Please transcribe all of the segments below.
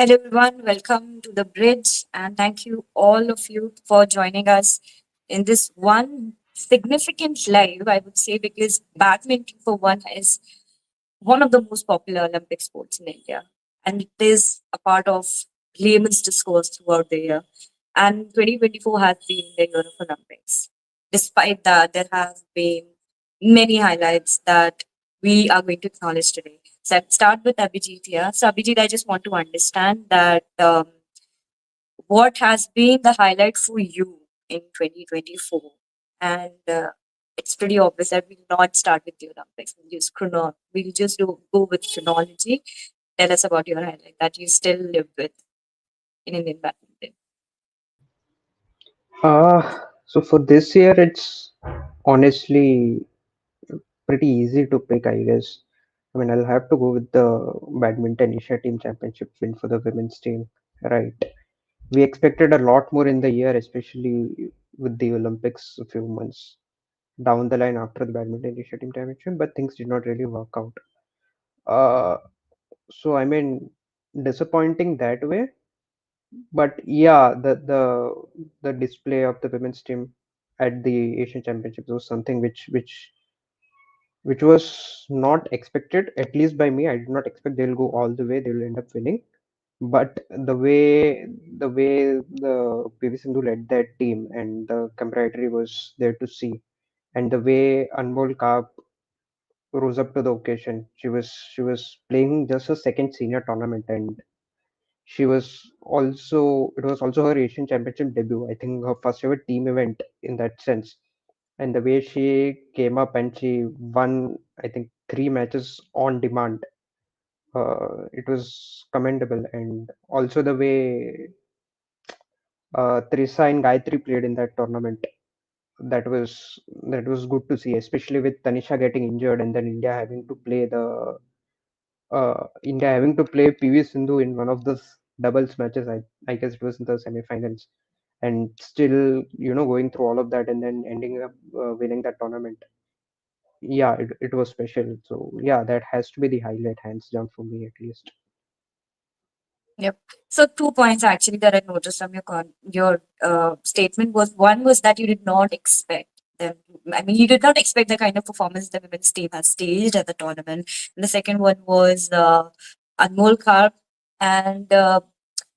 Hello, everyone. Welcome to the bridge, and thank you all of you for joining us in this one significant live. I would say because badminton, for one, is one of the most popular Olympic sports in India, and it is a part of layman's discourse throughout the year. And 2024 has been the year of Olympics. Despite that, there have been many highlights that we are going to acknowledge today. So I'll start with Abhijit here. So Abhijit, I just want to understand that what has been the highlight for you in 2024? And it's pretty obvious that we'll not start with the Olympics. We'll just go with chronology. Tell us about your highlight that you still live with in Indian badminton. So for this year, it's honestly pretty easy to pick, I guess. I mean, I'll have to go with the Badminton Asia Team Championship win for the women's team, right? We expected a lot more in the year, especially with the Olympics a few months down the line after the Badminton Asia Team Championship, but things did not really work out. Uh, so I mean, disappointing that way, but yeah, the display of the women's team at the Asian Championships was something which was not expected, at least by me. I did not expect they'll go all the way, they'll end up winning. But the way the PV Sindhu led that team and the camaraderie was there to see, and the way Anmol Kaap rose up to the occasion. She was playing just a second senior tournament, and it was also her Asian Championship debut. I think her first ever team event in that sense. And the way she came up and she won, I think, three matches on demand. It was commendable, and also the way Trisa and Gayatri played in that tournament. That was good to see, especially with Tanisha getting injured and then India having to play PV Sindhu in one of those doubles matches. I guess it was in the semifinals, and still going through all of that and then ending up winning that tournament. Yeah, it was special. So yeah, that has to be the highlight, hands down for me at least. Yep. So 2 points actually that I noticed from your statement was one was that you did not expect them. I mean, you did not expect the kind of performance the women's team has staged at the tournament. And the second one was Anmol Karp, and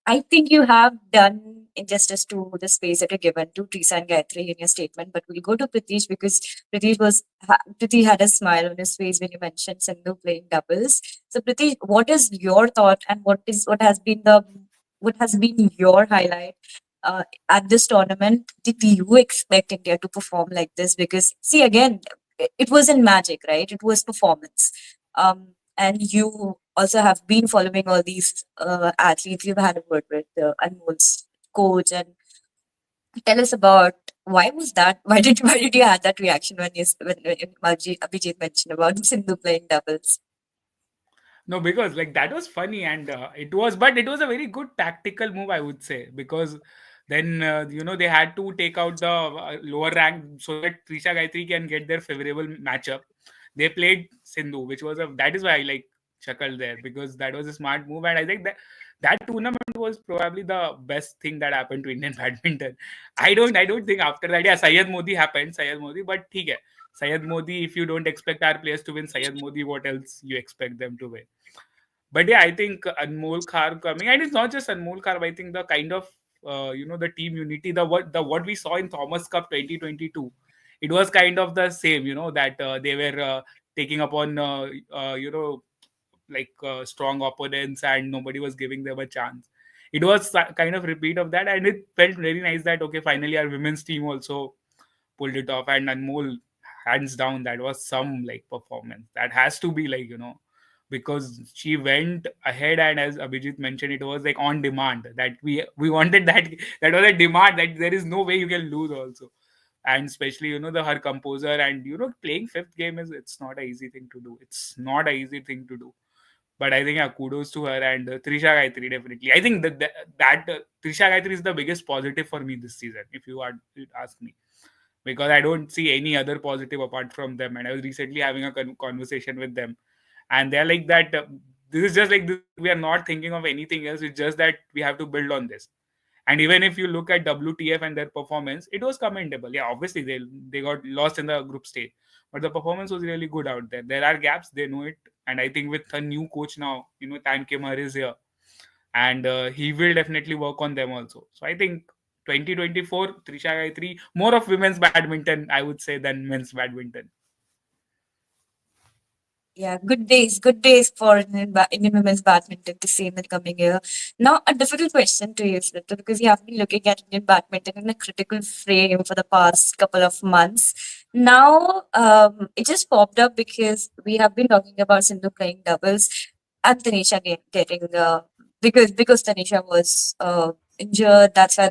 I think you have done injustice to the space that you're given to Teresa and Gayatri in your statement, but we'll go to Pritish because Priti had a smile on his face when you mentioned Sindhu playing doubles. So Pritish, what is your thought and what has been your highlight at this tournament? Did you expect India to perform like this? Because see again, it wasn't magic, right? It was performance. And you also have been following all these athletes. You've had a word with Anmol's coach, and tell us about why was that? Why did you have that reaction when Abhijit mentioned about Sindhu playing doubles? No, because like that was funny and it was a very good tactical move, I would say, because then they had to take out the lower rank so that Trisha Gayatri can get their favorable matchup. They played Sindhu, which was that is why I like chuckled there because that was a smart move, and I think that tournament was probably the best thing that happened to Indian badminton. I don't think after that, yeah, Syed Modi, but okay. Syed Modi, if you don't expect our players to win Syed Modi, what else you expect them to win? But yeah, I think Anmol Khar coming, and it's not just Anmol Khar. I think the kind of the team unity, the what we saw in Thomas Cup 2022, it was kind of the same. That they were taking upon strong opponents and nobody was giving them a chance. It was kind of repeat of that, and it felt very nice that okay, finally our women's team also pulled it off, and Anmol, hands down, that was some like performance that has to be because she went ahead, and as Abhijit mentioned, it was like on demand that we wanted that was a demand that there is no way you can lose also. And especially the her composer, and playing fifth game is it's not an easy thing to do. It's not an easy thing to do. But I think, yeah, kudos to her and Trisha Gayatri, definitely. I think that Trisha Gayatri is the biggest positive for me this season, if you'd ask me, because I don't see any other positive apart from them. And I was recently having a conversation with them, and they're like that. This is just like this. We are not thinking of anything else. It's just that we have to build on this. And even if you look at WTF and their performance, it was commendable. Yeah, obviously they got lost in the group stage, but the performance was really good out there. There are gaps, they know it, and I think with a new coach now, Tan Kimar is here, and he will definitely work on them also. So I think 2024 Trisha Gayatri, more of women's badminton, I would say, than men's badminton. Yeah, good days for Indian women's badminton to see in the coming year. Now, a difficult question to you, Smriti, because you have been looking at Indian badminton in a critical frame for the past couple of months. Now, it just popped up because we have been talking about Sindhu playing doubles and Tanisha getting because Tanisha was injured. That's why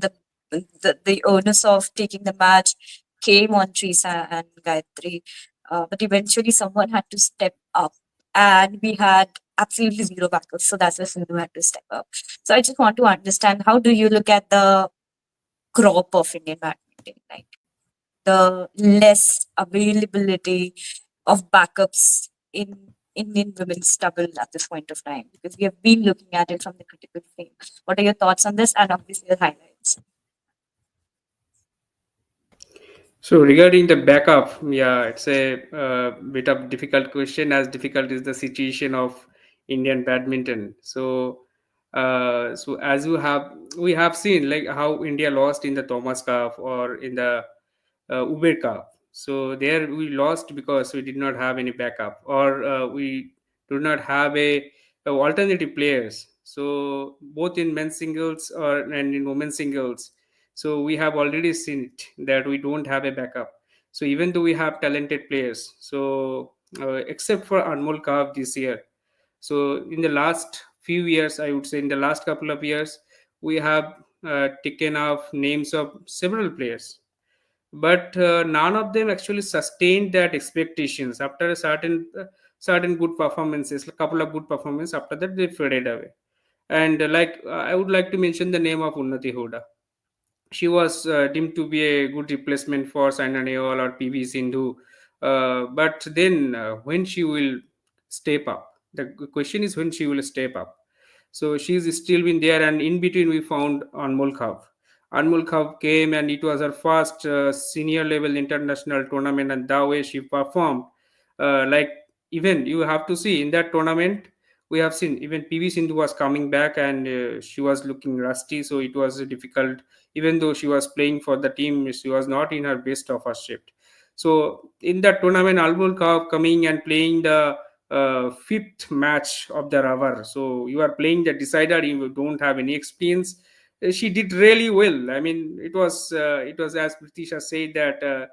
the onus of taking the match came on Teresa and Gayatri. But eventually, someone had to step up, and we had absolutely zero backups. So that's why Sindhu had to step up. So I just want to understand, how do you look at the crop of Indian badminton, like the less availability of backups in Indian women's double at this point of time? Because we have been looking at it from the critical frame. What are your thoughts on this, and obviously the highlights? So regarding the backup, yeah, it's a bit of difficult question. As difficult is the situation of Indian badminton. So as we have seen like how India lost in the Thomas Cup or in the Uber Cup. So there we lost because we did not have any backup, or we do not have a alternative players. So both in men's singles and in women's singles, so we have already seen it that we don't have a backup. So even though we have talented players, so except for Anmol Kav this year, so in the last few years, I would say in the last couple of years, we have taken off names of several players, but none of them actually sustained that expectations after a certain good performances, a couple of good performances. After that, they faded away. And I would like to mention the name of Unnati Hoda. She was deemed to be a good replacement for Saina Nehwal or PV Sindhu. But then when she will step up? The question is when she will step up. So she's still been there, and in between we found Anmol Khav. Anmol Khav came, and it was her first senior level international tournament, and the way she performed, like even you have to see in that tournament, we have seen even PV Sindhu was coming back, and she was looking rusty, so it was difficult. Even though she was playing for the team, she was not in her best of her shape. So in that tournament, Almol Kaab coming and playing the fifth match of the rubber. So you are playing the decider, you don't have any experience. She did really well. I mean, it was as Pritisha said that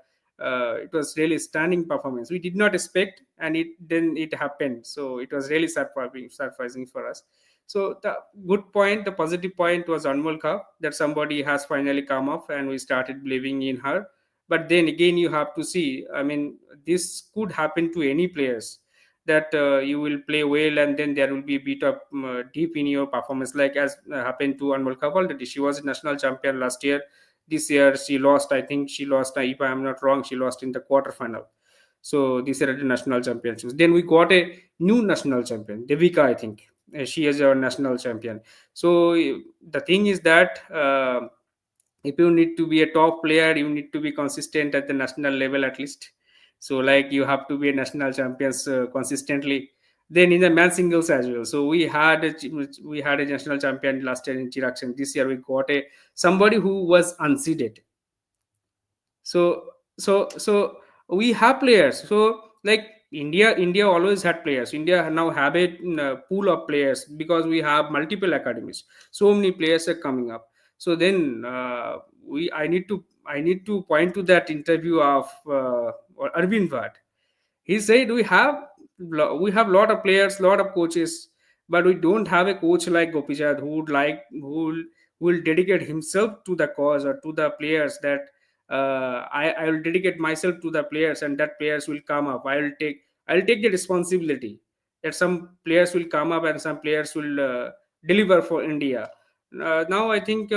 it was really stunning performance. We did not expect, and it happened. So it was really surprising for us. So the good point, the positive point was Anmol Kaur, that somebody has finally come up and we started believing in her. But then again, you have to see. I mean, this could happen to any players, that you will play well and then there will be a bit of deep in your performance, like as happened to Anmol Kaur already. She was a national champion last year. This year she lost. I think she lost. If I am not wrong, she lost in the quarterfinal. So this year at the national championships. Then we got a new national champion, Devika. I think she is our national champion. So the thing is that if you need to be a top player, you need to be consistent at the national level at least. So like you have to be a national champions consistently. Then in the man singles as well. So we had a national champion last year in Chirag Sen. This year we got a somebody who was unseeded. So we have players. So like India always had players. India now have a pool of players because we have multiple academies. So many players are coming up. So then we I need to point to that interview of Arvind Bhatt. He said we have lot of players, lot of coaches, but we don't have a coach like Gopijat who will dedicate himself to the cause or to the players, that I will dedicate myself to the players, and that players will come up. I'll take the responsibility that some players will come up and some players will deliver for India. Now I think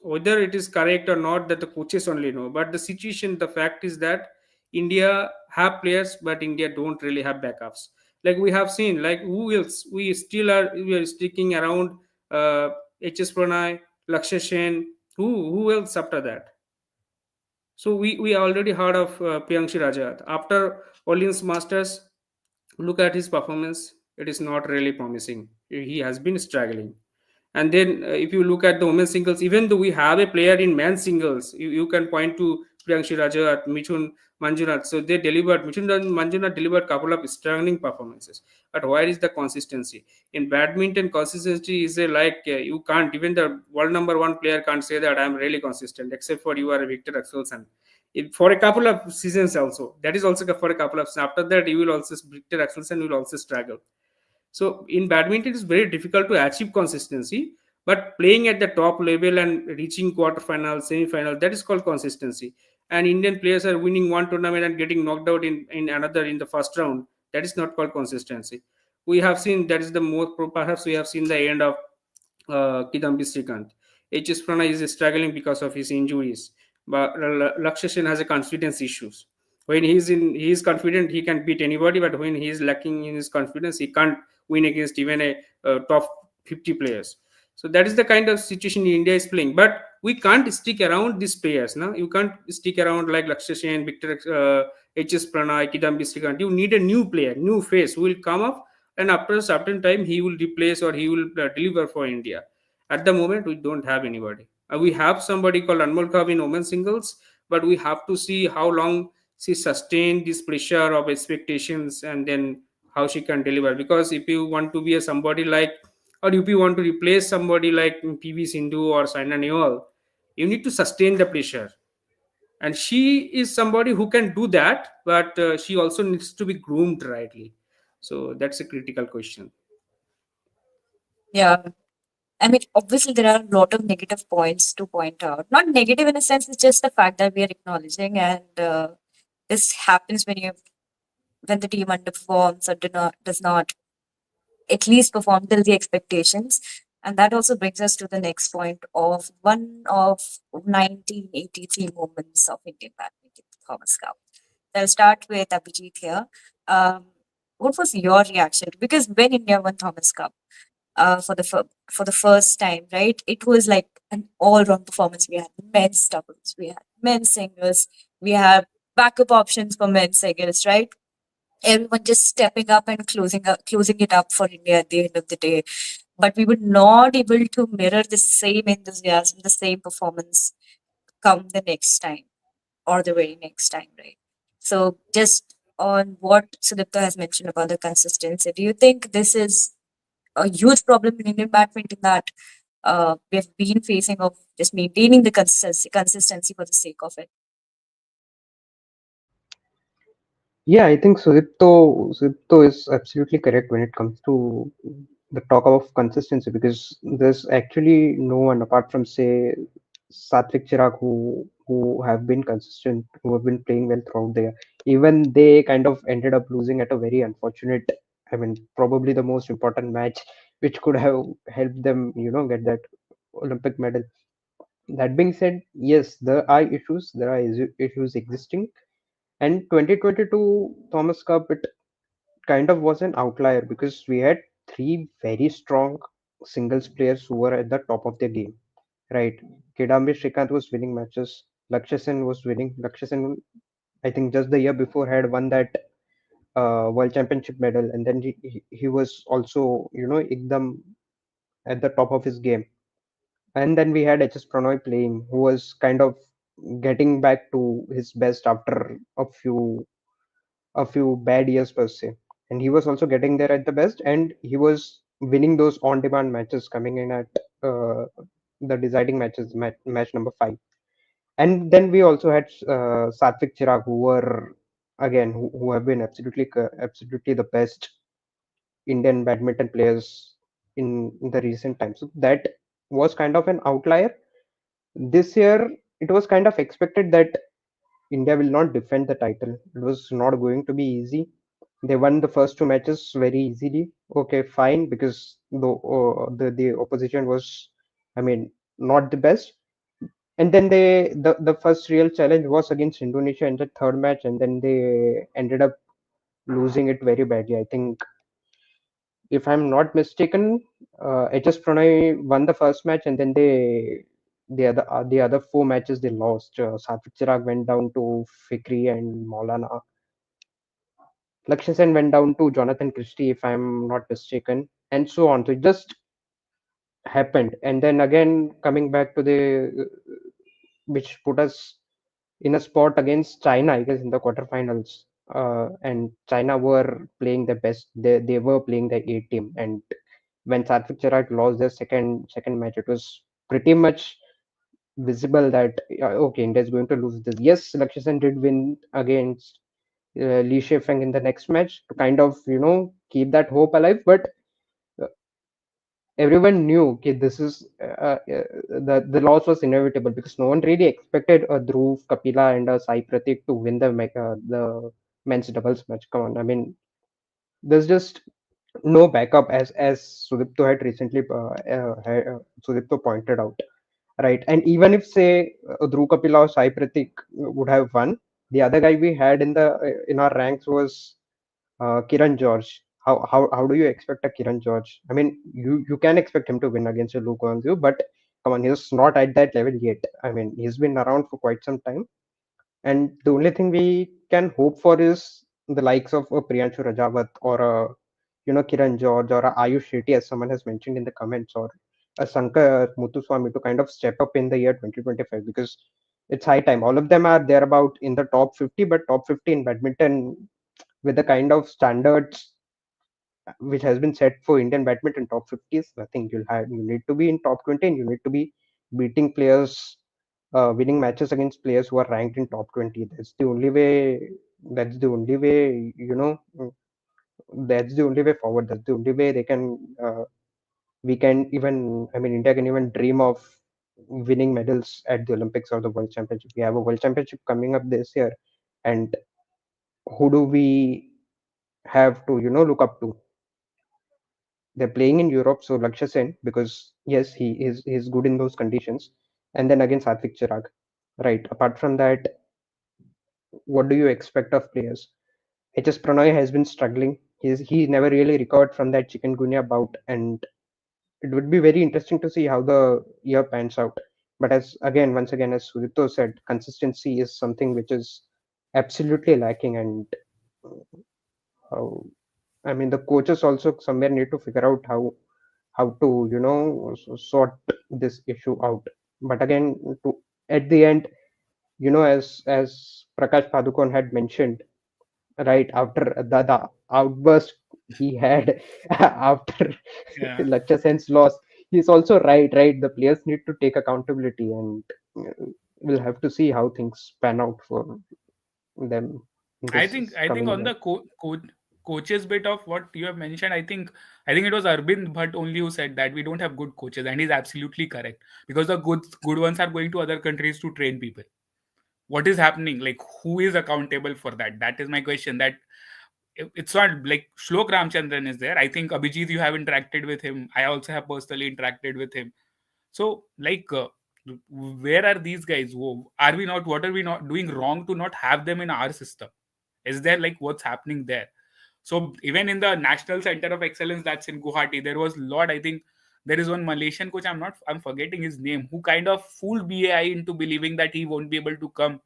whether it is correct or not, that the coaches only know, but the situation, the fact is that India have players, but India don't really have backups. Like we have seen, like who else we are sticking around, uh, HS Pranay, Lakshya Sen, who else after that? So we already heard of Priyanshi Rajat. After Orleans Masters, look at his performance. It is not really promising. He has been struggling. And then if you look at the women's singles, even though we have a player in men's singles, you can point to Priyanshi Rajat, Michun Manjunath. So they delivered. Michun and Manjunath delivered couple of stunning performances. But where is the consistency? In badminton, consistency is a like you can't, even the world number one player can't say that I'm really consistent, except for you are a Victor Axelsen. For a couple of seasons also, that is also for a couple of. After that, you will also Victor Axelsen will also struggle. So in badminton, it's very difficult to achieve consistency. But playing at the top level and reaching quarterfinal, semi-final, that is called consistency. And Indian players are winning one tournament and getting knocked out in another in the first round. That is not called consistency. We have seen that is the most perhaps we have seen the end of Kidambi Srikanth. HS Pranay is struggling because of his injuries, but Lakshya Sen has a confidence issues. When he is confident, he can beat anybody. But when he is lacking in his confidence, he can't win against even a top 50 players. So that is the kind of situation India is playing. But we can't stick around these players. No, you can't stick around like Lakshya Sen, Victor, HS Pranay, Kidambi Srikanth. You need a new player, new face who will come up, and after a certain time he will replace or he will deliver for India. At the moment, we don't have anybody. We have somebody called Anmol Kav in women's singles, but we have to see how long she sustained this pressure of expectations and then how she can deliver. Because if you want to be a somebody like, or if you want to replace somebody like PV Sindhu or Saina Nehwal, you need to sustain the pressure. And she is somebody who can do that, but she also needs to be groomed rightly. So that's a critical question. Yeah. I mean, obviously, there are a lot of negative points to point out. Not negative in a sense, it's just the fact that we are acknowledging, and this happens when the team underperforms or does not at least perform till the expectations. And that also brings us to the next point of one of 1983 moments of Indian badminton, Thomas Cup. I'll start with Abhijit here. Um, what was your reaction? Because when India won Thomas Cup for the first time, right, it was like an all-round performance. We had men's doubles, we had men's singles, we had backup options for men's singles, right? Everyone just stepping up and closing it up for India at the end of the day. But we were not able to mirror the same enthusiasm, the same performance come the next time or the very next time, right? So just on what Sudipta has mentioned about the consistency, do you think this is a huge problem in Indian badminton that we have been facing of just maintaining the consistency for the sake of it? Yeah, I think Sudipto is absolutely correct when it comes to the talk of consistency, because there's actually no one apart from, say, Satvik Chirag, who have been consistent, who have been playing well throughout the year. Even they kind of ended up losing at a very unfortunate, I mean, probably the most important match, which could have helped them, get that Olympic medal. That being said, yes, there are issues existing, and 2022 Thomas Cup, it kind of was an outlier because we had three very strong singles players who were at the top of their game, right? Kidambi Srikanth was winning matches. Lakshya Sen was winning. Lakshya Sen, I think just the year before, had won that World Championship medal, and then he was also, ekdam at the top of his game. And then we had HS Pranoy playing, who was kind of getting back to his best after a few bad years per se. And he was also getting there at the best, and he was winning those on-demand matches, coming in at uh, the deciding matches, match number 5. And then we also had Satvik Chirag, who were again who have been absolutely the best Indian badminton players in the recent times. So that was kind of an outlier. This year, it was kind of expected that India will not defend the title. It was not going to be easy. They won the first two matches very easily. Okay, fine, because the opposition was, I mean, not the best. And then the first real challenge was against Indonesia in the third match, and then they ended up losing it very badly. I think, if I'm not mistaken, HS Pranay won the first match, and then the other four matches they lost. Satvik Chirag went down to Fikri and Maulana. Lakshya Sen went down to Jonathan Christie, if I'm not mistaken, and so on. So it just happened, and then again coming back to which put us in a spot against China, I guess, in the quarterfinals. And China were playing the best. They were playing the A team, and when Satvik Chirag lost their second match, it was pretty much visible that okay, India is going to lose this. Yes, Lakshya Sen did win against Li Shifeng in the next match to kind of keep that hope alive, but uh, everyone knew okay, this is the loss was inevitable because no one really expected a Dhruv, Kapila, and a Sai Pratik to win the men's doubles match. Come on, I mean, there's just no backup as Sudipto had recently Sudipto pointed out, right? And even if say Dhruv Kapila or Sai Pratik would have won, the other guy we had in our ranks was Kiran George. How do you expect a Kiran George? I mean, you can expect him to win against a Luke Guangzhou, but come on, he's not at that level yet. I mean, he's been around for quite some time, and the only thing we can hope for is the likes of a Priyanshu Rajawat or a Kiran George or a Ayush Shetty, as someone has mentioned in the comments, or a Sankar Muthuswamy to kind of step up in the year 2025 because it's high time. All of them are there about in the top 50, but top 50 in badminton with the kind of standards which has been set for Indian badminton top 50 is nothing. You need to be in top 20 and you need to be beating players, winning matches against players who are ranked in top 20. That's the only way. That's the only way. That's the only way forward. That's the only way they can. We can even. I mean, India can even dream of winning medals at the Olympics or the World Championship. We have a World Championship coming up this year, and who do we have to look up to? They're playing in Europe, so Lakshya Sen, because yes, he's good in those conditions. And then again Satvik Chirag. Right. Apart from that, what do you expect of players? HS Pranoy has been struggling. He never really recovered from that chikungunya bout, and it would be very interesting to see how the year pans out. But once again, as Sudipto said, consistency is something which is absolutely lacking, and uh, I mean the coaches also somewhere need to figure out how to sort this issue out. But again, at the end, as Prakash Padukone had mentioned, right after the outburst he had after Yeah. Lakshya Sen's loss, he's also right. The players need to take accountability, and we'll have to see how things pan out for them in this I think coming on year. the coaches bit of what you have mentioned, I think it was Arbind Bhatt only who said that we don't have good coaches, and he's absolutely correct because the good ones are going to other countries to train people. What is happening? Like, who is accountable for that? That is my question. That it's not like Shlok Ramchandran is there. I think Abhijit, you have interacted with him. I also have personally interacted with him. So, like, where are these guys? Are we not? What are we not doing wrong to not have them in our system? Is there like what's happening there? So even in the National Center of Excellence that's in Guwahati, there was a lot. I think there is one Malaysian coach. I'm forgetting his name, who kind of fooled BAI into believing that he won't be able to come,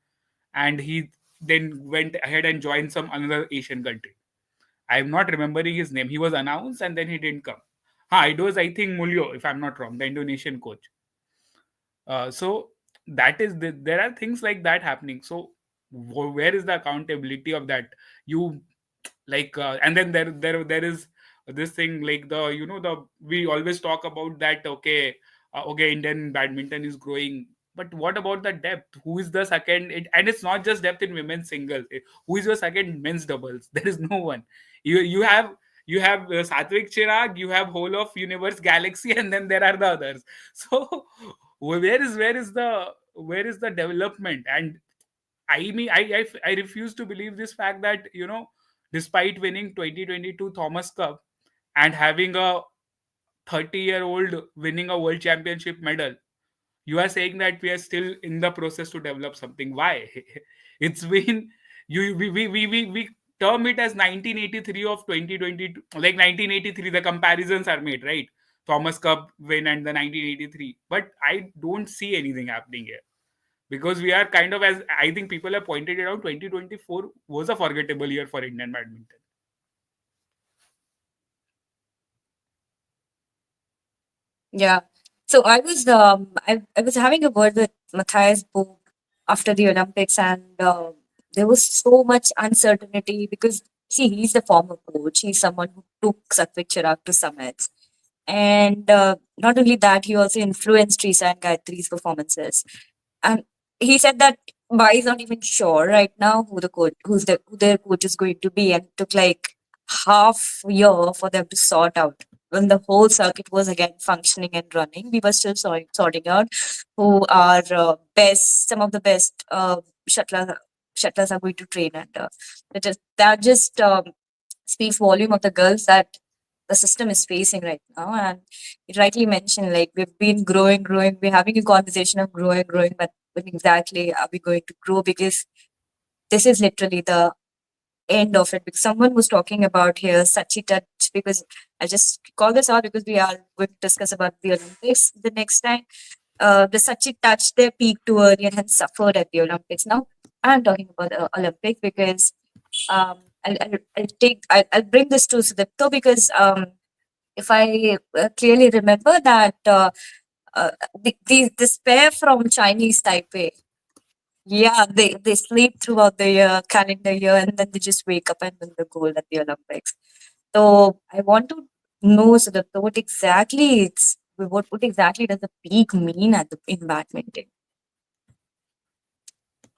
and he then went ahead and joined some another Asian country. I'm not remembering his name. He was announced and then he didn't come. It was, I think, Mulyo, if I'm not wrong, the Indonesian coach. So that is there are things like that happening. So where is the accountability of that? You like and then there is this thing like the we always talk about that. Okay, Indian badminton is growing, but what about the depth? Who is the second and it's not just depth in women's singles. Who is your second men's doubles? There is no one. You have Satvik Chirag, you have whole of universe galaxy, and then there are the others. So where is the development? And I mean, I refuse to believe this fact that despite winning 2022 Thomas Cup and having a 30-year-old winning a world championship medal, you are saying that we are still in the process to develop something. Why? It's been we term it as 1983 of 2022. Like 1983, the comparisons are made, right? Thomas Cup win and the 1983. But I don't see anything happening here because we are kind of, as I think people have pointed it out, 2024 was a forgettable year for Indian badminton. Yeah. So I was having a word with Matthias Boog after the Olympics, and there was so much uncertainty because see, he's the former coach. He's someone who took Satvik Chirag to summits. And not only that, he also influenced Teresa and Gayatri's performances. And he said that Bai is not even sure right now who their coach is going to be, and it took like half year for them to sort out. When the whole circuit was again functioning and running, we were still sorting out who are some of the best shuttlers are going to train under. That just speaks volume of the girls that the system is facing right now. And you rightly mentioned, like we've been growing. We're having a conversation of growing, but when exactly are we going to grow? Because this is literally the end of it. Because someone was talking about here Sachi touch. Because I just call this out because we are going to discuss about the Olympics the next time. The Sachi touched their peak too early and had suffered at the Olympics. Now I'm talking about the Olympics because I'll bring this to Sudipto because if I clearly remember that this pair from Chinese Taipei, yeah, they sleep throughout the calendar year, and then they just wake up and win the gold at the Olympics. So I want to know Sudipto, what exactly does the peak mean in badminton?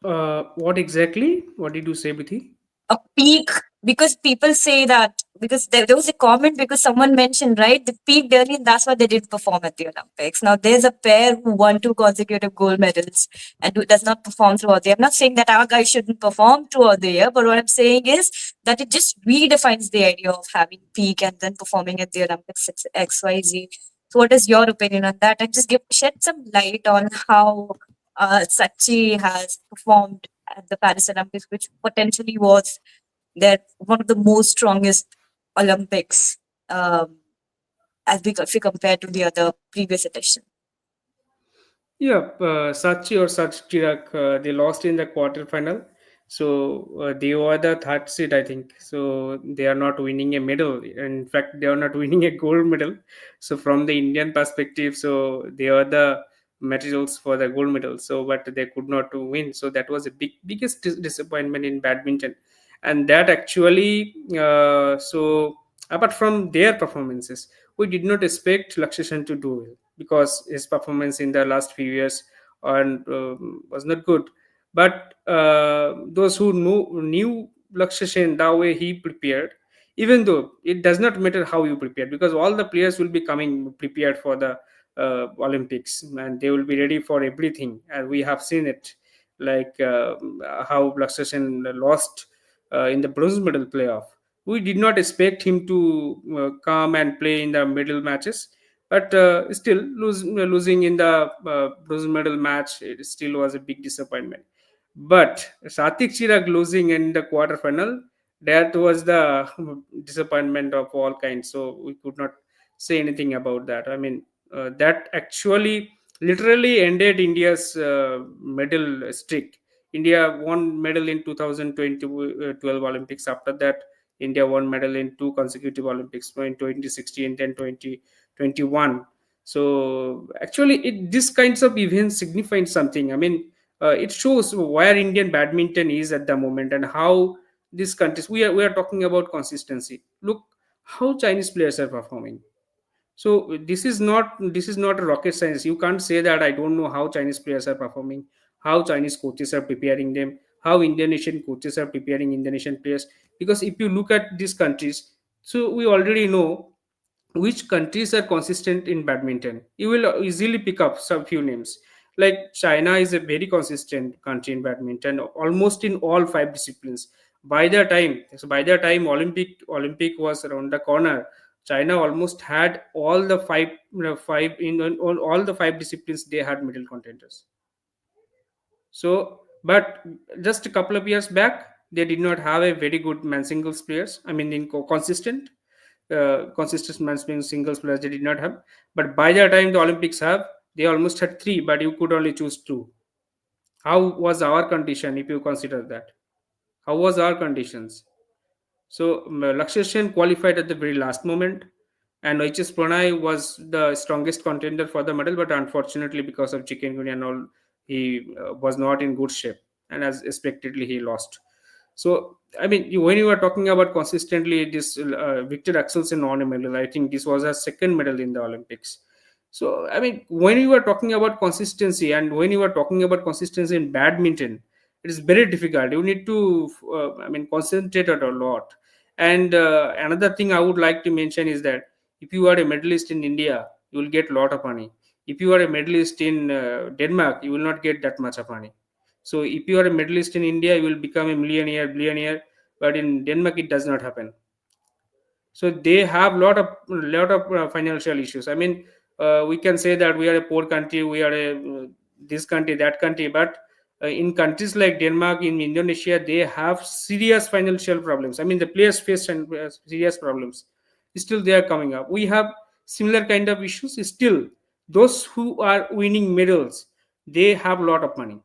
What exactly? What did you say, Bithi? A peak, because people say that because there was a comment because someone mentioned, right, the peak early, and that's why they didn't perform at the Olympics. Now there's a pair who won 2 consecutive gold medals and who does not perform throughout the year. I'm not saying that our guys shouldn't perform throughout the year, but what I'm saying is that it just redefines the idea of having peak and then performing at the Olympics XYZ. So what is your opinion on that? And just shed some light on how Sachi has performed at the Paris Olympics, which potentially was one of the most strongest Olympics if we compare to the other previous edition. Yeah, Sachi or Sach Chirag, they lost in the quarterfinal. So they were the third seed, I think. So they are not winning a medal. In fact, they are not winning a gold medal. So from the Indian perspective, so they are the materials for the gold medal. So but they could not win. So that was a biggest disappointment in badminton. And that actually, so apart from their performances, we did not expect Lakshya to do well because his performance in the last few years was not good. But those who knew Lakshya Sen, the way he prepared, even though it does not matter how you prepare, because all the players will be coming prepared for the Olympics and they will be ready for everything. And we have seen it, like how Lakshya Sen lost in the bronze medal playoff. We did not expect him to come and play in the middle matches, but still losing in the bronze medal match, it still was a big disappointment. But Satik Chirag losing in the quarterfinal, that was the disappointment of all kinds. So we could not say anything about that. I mean, that actually literally ended India's medal streak. India won medal in 2012 Olympics. After that, India won medal in 2 consecutive Olympics, in 2016 and 2021. So actually, this kinds of events signify something. I mean, it shows where Indian badminton is at the moment and how these countries. We are talking about consistency. Look how Chinese players are performing. So this is not a rocket science. You can't say that I don't know how Chinese players are performing, how Chinese coaches are preparing them, how Indonesian coaches are preparing Indonesian players. Because if you look at these countries, so we already know which countries are consistent in badminton. You will easily pick up some few names. Like China is a very consistent country in badminton, almost in all 5 disciplines. By the time Olympic was around the corner, China almost had all the five in all the 5 disciplines. They had medal contenders. So, but just a couple of years back, they did not have a very good man singles players. I mean, in consistent man singles players they did not have. But by the time the Olympics have, they almost had three, but you could only choose two. How was our condition if you consider that? How was our conditions? So Lakshya Sen qualified at the very last moment, and HS Pranay was the strongest contender for the medal, but unfortunately, because of chikungunya and all, he was not in good shape, and as expectedly, he lost. So, I mean, when you are talking about consistently, this Victor Axelsen won a medal. I think this was a second medal in the Olympics. So, I mean, when you are talking about consistency and when you are talking about consistency in badminton, it is very difficult. You need to, I mean, concentrate a lot. And another thing I would like to mention is that if you are a medalist in India, you will get a lot of money. If you are a medalist in Denmark, you will not get that much of money. So if you are a medalist in India, you will become a millionaire, billionaire. But in Denmark, it does not happen. So they have lot of financial issues. I mean, we can say that we are a poor country, we are a this country, that country, but in countries like Denmark, in Indonesia, they have serious financial problems. I mean, the players face serious problems. Still, they are coming up. We have similar kind of issues. Still, those who are winning medals, they have a lot of money.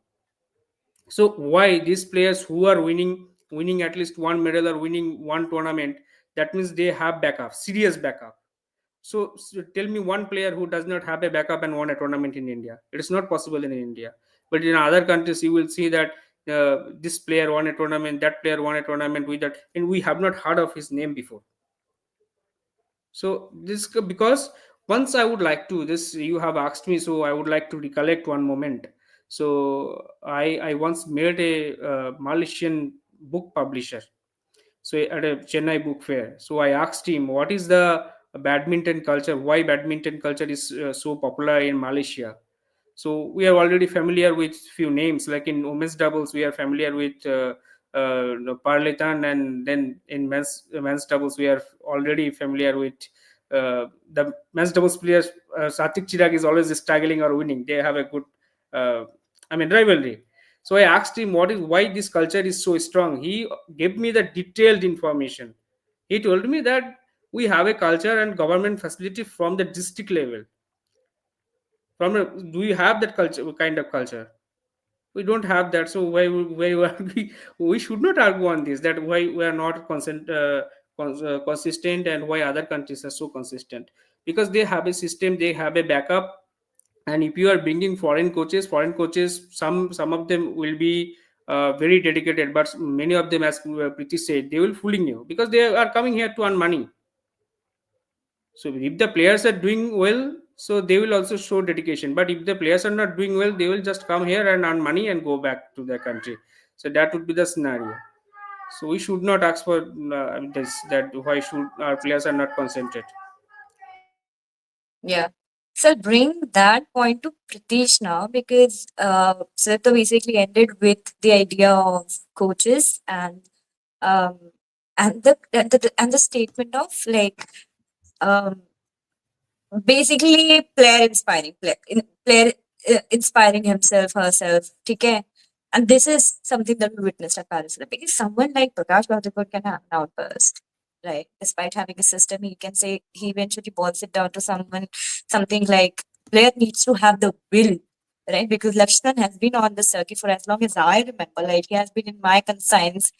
So why these players who are winning at least one medal or winning one tournament, that means they have backup, serious backup. So tell me one player who does not have a backup and won a tournament in India. It is not possible in India. But in other countries, you will see that this player won a tournament, that player won a tournament with that, and we have not heard of his name before. So this because once I would like to this you have asked me, so I would like to recollect one moment. So I once met a Malaysian book publisher, so at a Chennai book fair. So I asked him what is the badminton culture, why badminton culture is so popular in Malaysia. So we are already familiar with few names, like in women's doubles we are familiar with Parletan, and then in men's doubles we are already familiar with the men's doubles players. Satik Chirag is always struggling or winning. They have a good uh, I mean rivalry. So I asked him what is why this culture is so strong. He gave me the detailed information. He told me that we have a culture and government facility from the district level. Do you have that culture kind of culture? We don't have that. So why are we should not argue on this, that why we are not consistent, and why other countries are so consistent, because they have a system, they have a backup. And if you are bringing foreign coaches, some of them will be very dedicated, but many of them, as Priti said, they will fooling you because they are coming here to earn money. So if the players are doing well, so they will also show dedication. But if the players are not doing well, they will just come here and earn money and go back to their country. So that would be the scenario. So we should not ask for this, that why should our players are not concentrate. Yeah. So I'll bring that point to Pritesh now because Srita basically ended with the idea of coaches um and the statement of like um basically player inspiring player inspiring himself herself. Okay. And this is something that we witnessed at Paris Olympics. Because someone like Prakash Bhattacharya can have an outburst, right? Despite having a system, he can say he eventually boils it down to something like player needs to have the will, right? Because Lakshman has been on the circuit for as long as I remember. Like he has been in my conscience,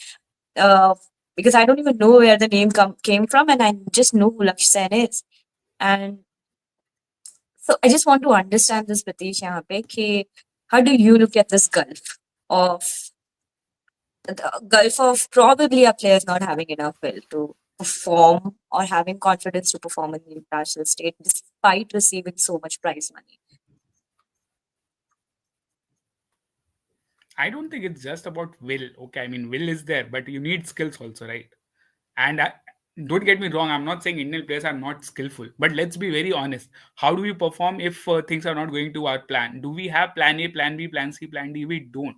uh, because I don't even know where the name came from, and I just know who Lakshman is. And so I just want to understand this, Pratish, यहाँ पे कि how do you look at this of gulf of probably our players not having enough will to perform or having confidence to perform in the international stage despite receiving so much prize money? I don't think it's just about will. Okay, I mean, will is there, but you need skills also, right? And don't get me wrong, I'm not saying Indian players are not skillful, but let's be very honest. How do we perform if things are not going to our plan? Do we have plan A, plan B, plan C, plan D? We don't.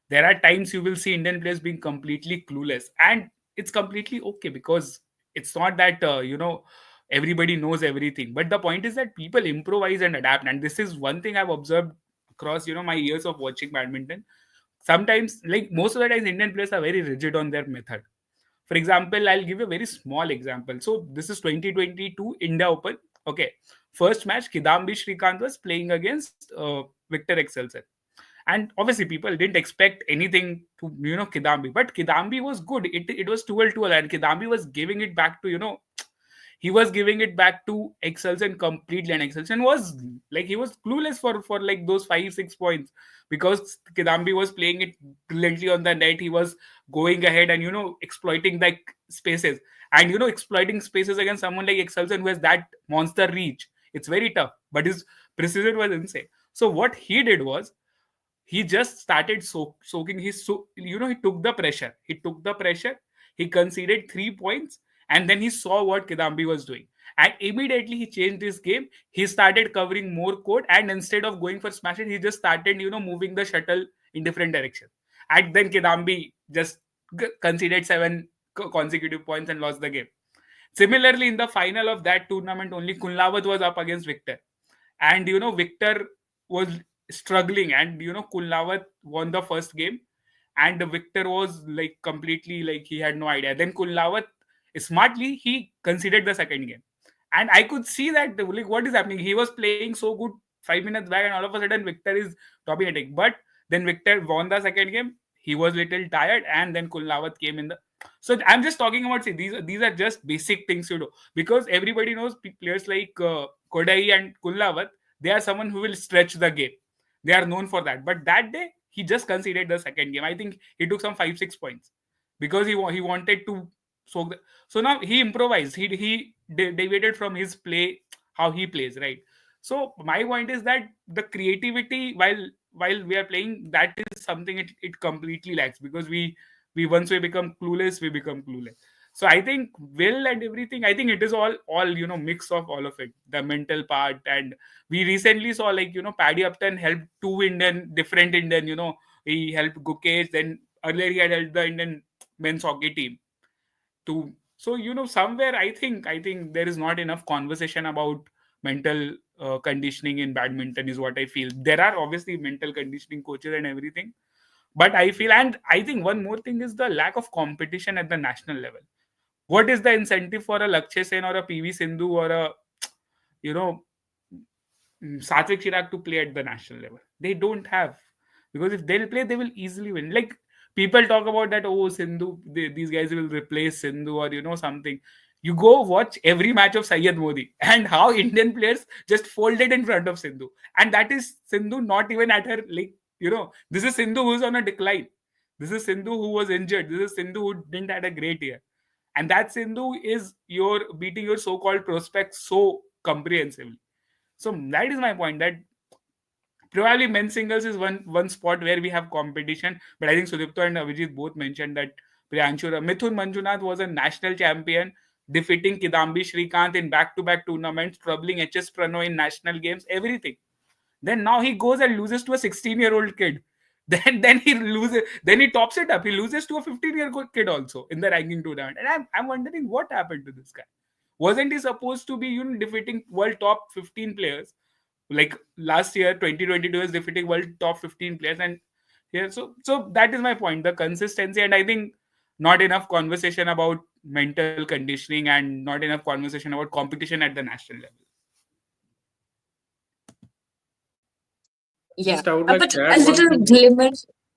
There are times you will see Indian players being completely clueless, and it's completely okay because it's not that everybody knows everything. But the point is that people improvise and adapt, and this is one thing I've observed across my years of watching badminton. sometimes, like most of the times, Indian players are very rigid on their method. For example, I'll give you a very small example. So this is 2022 India Open. Okay, first match, Kidambi Shrikant was playing against Victor Excelsen. And obviously, people didn't expect anything to Kidambi, but Kidambi was good. It was 12-12, and Kidambi was giving it back to he was giving it back to Excelsen completely, and Excelsen was like he was clueless for like those 5-6 points because Kidambi was playing it brilliantly on the net. He was going ahead and exploiting like spaces, and exploiting spaces against someone like Excelsen who has that monster reach. It's very tough, but his precision was insane. So what he did was he just started soaking his he took the pressure. He conceded 3 points, and then he saw what Kidambi was doing, and immediately he changed his game. He started covering more court, and instead of going for smashes, he just started moving the shuttle in different directions. And then Kidambi just conceded 7 consecutive points and lost the game. Similarly, in the final of that tournament, only Kunlawat was up against Victor, and Victor was struggling, and Kunlawat won the first game, and Victor was like completely like he had no idea. Then Kunlawat smartly he considered the second game, and I could see that like what is happening. He was playing so good 5 minutes back, and all of a sudden Victor is dominating. But then Victor won the second game. He was little tired, and then Kunlawat came in the. So I'm just talking about, see, these are just basic things you do, because everybody knows players like Kodai and Kunlawat. They are someone who will stretch the game. They are known for that. But that day he just conceded the second game. I think he took some 5-6 points because he wanted to soak the. So now he improvised. He deviated from his play, how he plays, right? So my point is that the creativity while we are playing, that is something it completely lacks, because we once we become clueless, we become clueless. So I think will and everything, I think it is all mix of all of it, the mental part. And we recently saw, like, Paddy Upton helped two different Indian, he helped Gukesh, then earlier he had helped the Indian men's hockey team to. So somewhere I think there is not enough conversation about mental conditioning in badminton, is what I feel. There are obviously mental conditioning coaches and everything, but I feel, and I think one more thing is the lack of competition at the national level. What is the incentive for a Lakshya Sen or a PV Sindhu or a you know Satvik Chirag to play at the national level? They don't have, because if they'll play, they will easily win. Like, people talk about that, oh, Sindhu, these guys will replace Sindhu, or something. You go watch every match of Syed Modi and how Indian players just folded in front of Sindhu, and that is Sindhu not even at her, like, this is Sindhu who's on a decline. This is Sindhu who was injured. This is Sindhu who didn't had a great year, and that Sindhu is your beating your so-called prospects so comprehensively. So that is my point, that probably men's singles is one spot where we have competition. But I think Sudipto and Avijit both mentioned that Mithun Manjunath was a national champion, defeating Kidambi Shrikant in back-to-back tournaments, troubling HS Pranoy in national games, everything. Then now he goes and loses to a 16-year-old kid. Then he loses. Then he tops it up. He loses to a 15-year-old kid also in the ranking tournament. And I'm wondering what happened to this guy. Wasn't he supposed to be defeating world top 15 players? Like last year, 2022 is defeating world top 15 players, and yeah. So that is my point. The consistency, and I think not enough conversation about mental conditioning, and not enough conversation about competition at the national level. Yeah. Just I would like But to a add one little thing. glimmer.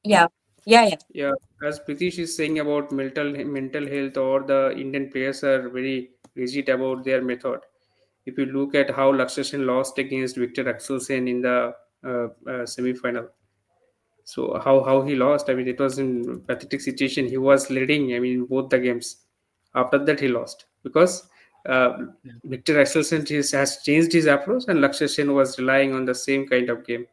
Yeah. Yeah. Yeah, as Pritish is saying about mental health, or the Indian players are very rigid about their method. If you look at how Lakshya lost against Victor Axelsen in the semi-final, so how he lost, I mean, it was in pathetic situation. He was leading, I mean, in both the games. After that, he lost because Yeah. Victor Axelsen has changed his approach, and Lakshya was relying on the same kind of game.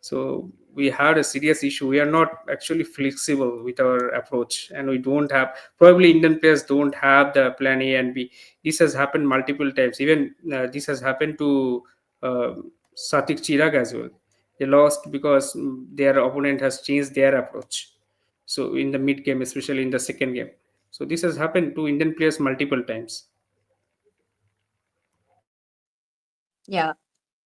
So we had a serious issue. We are not actually flexible with our approach, and we don't have, probably Indian players don't have the plan A and B. This has happened multiple times. Even this has happened to uh, Satik Chirag as well. They lost because their opponent has changed their approach. So in the mid game, especially in the second game. So this has happened to Indian players multiple times. Yeah.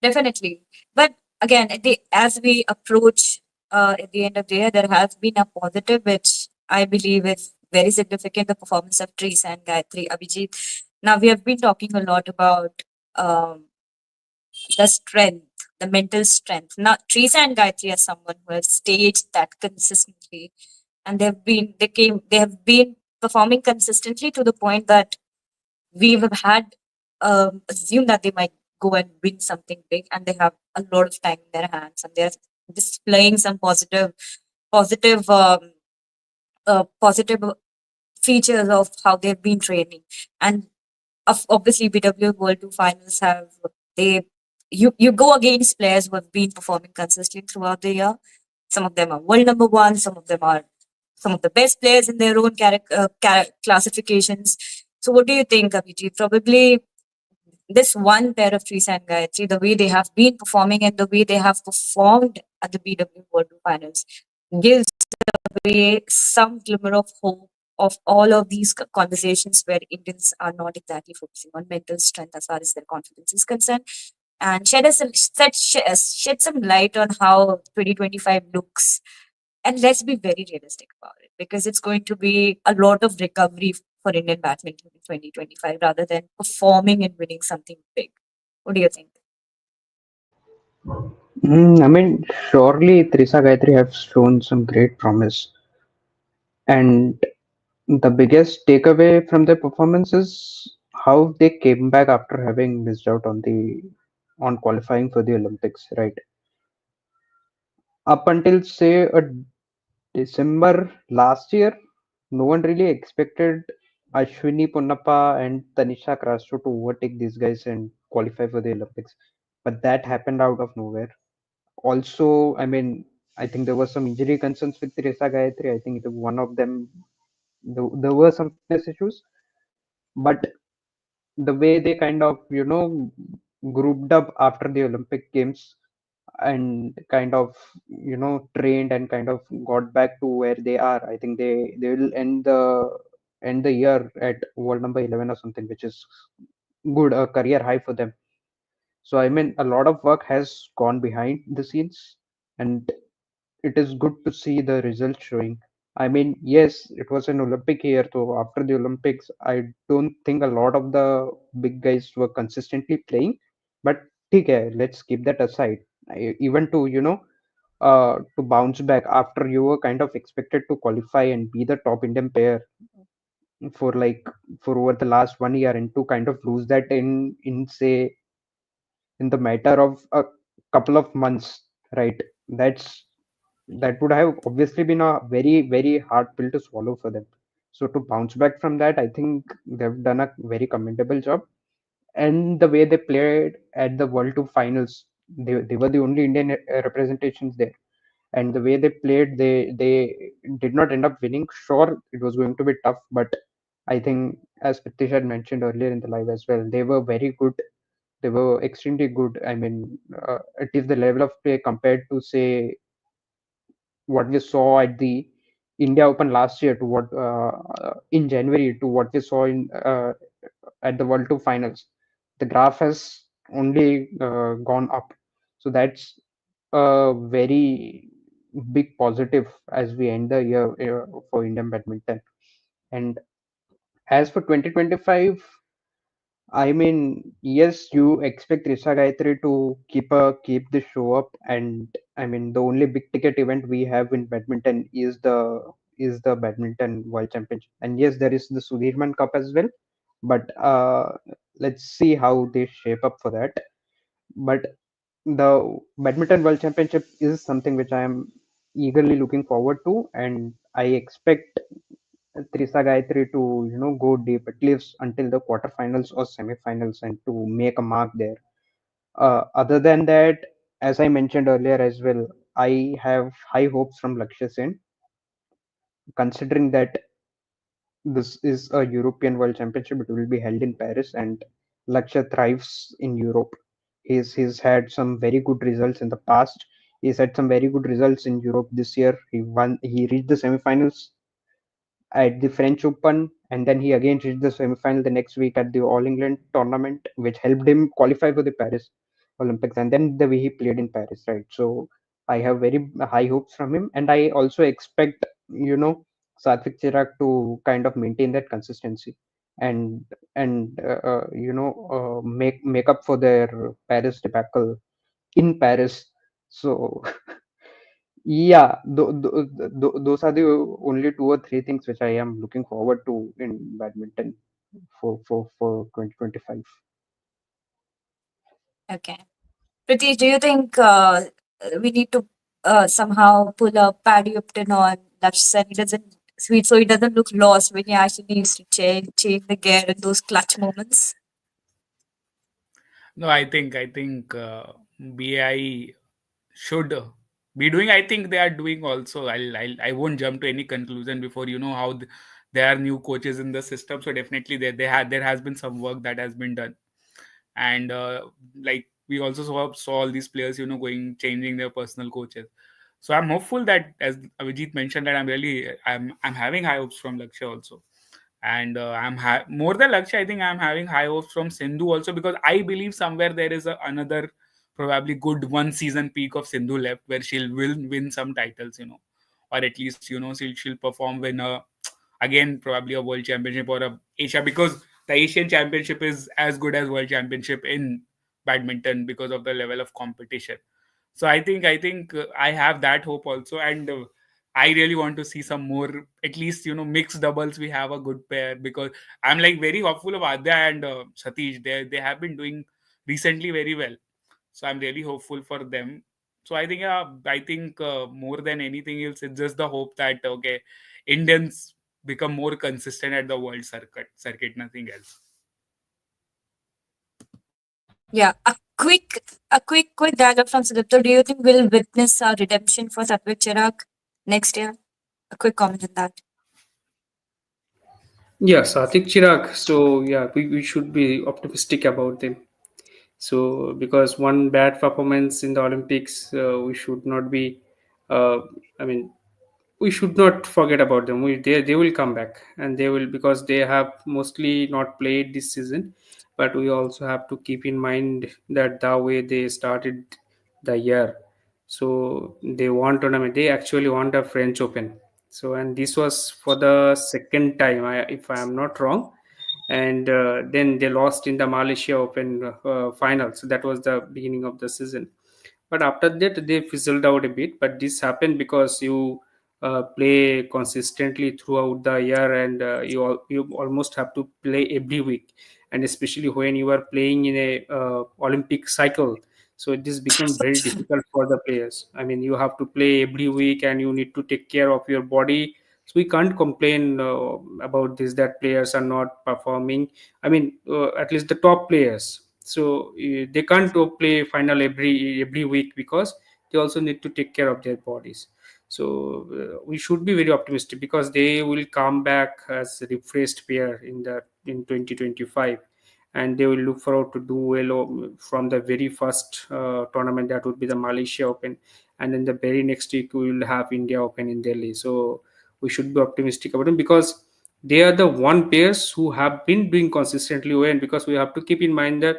Definitely. But again, as we approach at the end of the year, there has been a positive, which I believe is very significant, the performance of Teresa and Gayatri. Abhijit, now we have been talking a lot about um, the strength, the mental strength. Now, Teresa and Gayatri are someone who has staged that consistently, and they have been performing consistently to the point that we have had assumed that they might go and win something big, and they have a lot of time in their hands, and they're displaying some positive, positive features of how they've been training. And obviously, BW World Tour finals have they you go against players who have been performing consistently throughout the year. Some of them are world number one. Some of them are some of the best players in their own classifications. So, what do you think, Abhijit? Probably this one pair of Teresa and Gayatri, the way they have been performing and the way they have performed at the BW World Tour finals, gives away some glimmer of hope of all of these conversations where Indians are not exactly focusing on mental strength as far as their confidence is concerned, and shed some light on how 2025 looks. And let's be very realistic about it, because it's going to be a lot of recovery for Indian badminton in 2025 rather than performing and winning something big. What do you think? I mean, surely Trisa Gayatri have shown some great promise, and the biggest takeaway from their performance is how they came back after having missed out on qualifying for the Olympics, right? Up until say a December last year, no one really expected Ashwini Ponnappa and Tanisha Krasno to overtake these guys and qualify for the Olympics. But that happened out of nowhere. Also, I mean, I think there were some injury concerns with Teresa Gayatri. I think one of them, there were some fitness issues. But the way they kind of, grouped up after the Olympic Games and kind of trained and kind of got back to where they are. I think they will end the year at world number 11 or something, which is good, a career high for them. So I mean, a lot of work has gone behind the scenes, and it is good to see the results showing. I mean, yes, it was an Olympic year, so after the Olympics, I don't think a lot of the big guys were consistently playing. But okay, let's keep that aside. Even to to bounce back after you were kind of expected to qualify and be the top Indian player for for over the last 1 year, and to kind of lose that in say in the matter of a couple of months, right? That would have obviously been a very hard pill to swallow for them. So to bounce back from that, I think they've done a very commendable job. And the way they played at the World Tour finals, they were the only Indian representations there, and the way they played, they did not end up winning. Sure, it was going to be tough, but I think, as Pritish had mentioned earlier in the live as well, they were very good. They were extremely good. I mean, it is the level of play compared to say what we saw at the India Open last year to what in January to what we saw in at the World Tour finals. The graph has only gone up, so that's a very big positive as we end the year for Indian badminton. And as for 2025, I mean, yes, you expect Risha Gayatri to keep the show up, and I mean, the only big ticket event we have in badminton is the badminton world championship, and yes, there is the Sudhirman Cup as well, but let's see how they shape up for that. But the badminton world championship is something which I am eagerly looking forward to, and I expect Trisa Gayatri to go deep at least until the quarterfinals or semifinals and to make a mark there. Other than that, as I mentioned earlier as well, I have high hopes from Lakshya Sen, considering that this is a European World Championship. It will be held in Paris, and Lakshya thrives in Europe. He's had some very good results in the past. He's had some very good results in Europe this year. He reached the semifinals at the French Open, and then he again reached the semi-final the next week at the All England tournament, which helped him qualify for the Paris Olympics. And then the way he played in Paris, right? So I have very high hopes from him, and I also expect, Satvik Chirag to kind of maintain that consistency and make up for their Paris debacle in Paris. So yeah, those are the only two or three things which I am looking forward to in badminton for 2025. Okay. Pritesh, do you think we need to somehow pull a Paddy Upton on Lakshya he doesn't sweet so he doesn't look lost when he actually needs to change the gear in those clutch moments? No, I think BI should be doing. I think they are doing also. I won't jump to any conclusion before how there are new coaches in the system. So definitely there has been some work that has been done, and like we also saw all these players going changing their personal coaches. So I'm hopeful that, as Avijit mentioned, that I'm having high hopes from Lakshya also. And more than Lakshya, I think I'm having high hopes from Sindhu also, because I believe somewhere there is another probably good one season peak of Sindhu left, where she'll will win some titles, or at least she'll perform win again probably a world championship or a Asia, because the Asian championship is as good as world championship in badminton because of the level of competition. So I think I have that hope also, and I really want to see some more, at least mixed doubles. We have a good pair, because I'm like very hopeful of Adya and Satish. They have been doing recently very well, so I'm really hopeful for them. So I think more than anything else, it's just the hope that okay, Indians become more consistent at the world circuit, nothing else. Yeah, a quick dialogue from Sudipto. Do you think we'll witness a redemption for Satvik Chirag next year? A quick comment on that. Yeah, Satik Chirag. So yeah, we should be optimistic about them. So because one bad performance in the Olympics, we should not be. Uh, I mean, we should not forget about them. They will come back, and they will, because they have mostly not played this season. But we also have to keep in mind that the way they started the year, so they want tournament. They actually want a French Open. So, and this was for the second time, if I am not wrong, and then they lost in the Malaysia Open final. So that was the beginning of the season. But after that, they fizzled out a bit. But this happened because you play consistently throughout the year, and you almost have to play every week, and especially when you are playing in a Olympic cycle. So it is become very difficult for the players. I mean, you have to play every week, and you need to take care of your body. So we can't complain about this, that players are not performing. I mean, at least the top players. So they can't play final every week, because they also need to take care of their bodies. So we should be very optimistic, because they will come back as a refreshed pair in 2025, and they will look forward to do well from the very first tournament, that would be the Malaysia Open, and then the very next week we will have India Open in Delhi. So we should be optimistic about them, because they are the one pairs who have been doing consistently well, and because we have to keep in mind that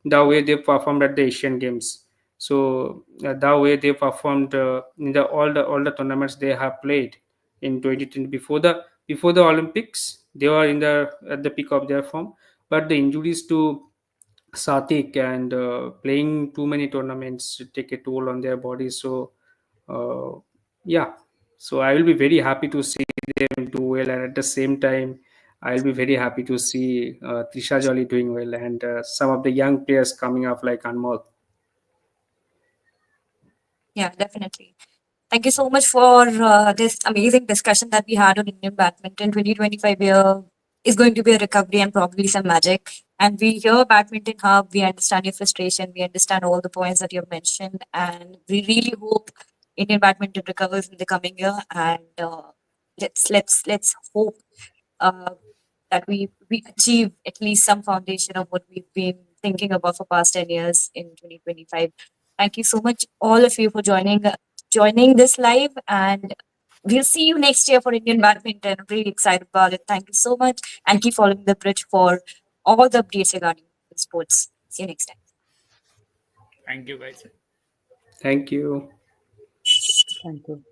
the way they performed at the Asian Games. So the way they performed in the all the tournaments they have played in 2010, before the Olympics, they were in the at the peak of their form. But the injuries to Satik and playing too many tournaments take a toll on their bodies. So uh, yeah, so I will be very happy to see them do well, and at the same time, I'll be very happy to see Trisha Jolly doing well, and some of the young players coming up like Anmol. Yeah, definitely. Thank you so much for this amazing discussion that we had on Indian badminton. 2025 year is going to be a recovery and probably some magic. And we hear Badminton Hub, we understand your frustration, we understand all the points that you've mentioned, and we really hope Indian badminton recovers in the coming year. And let's hope uh, that we achieve at least some foundation of what we've been thinking about for past 10 years in 2025. Thank you so much, all of you, for joining this live, and we'll see you next year for Indian badminton. I'm really excited about it. Thank you so much, and keep following the bridge for all the updates regarding sports. See you next time. Thank you, guys. Thank you. Thank you.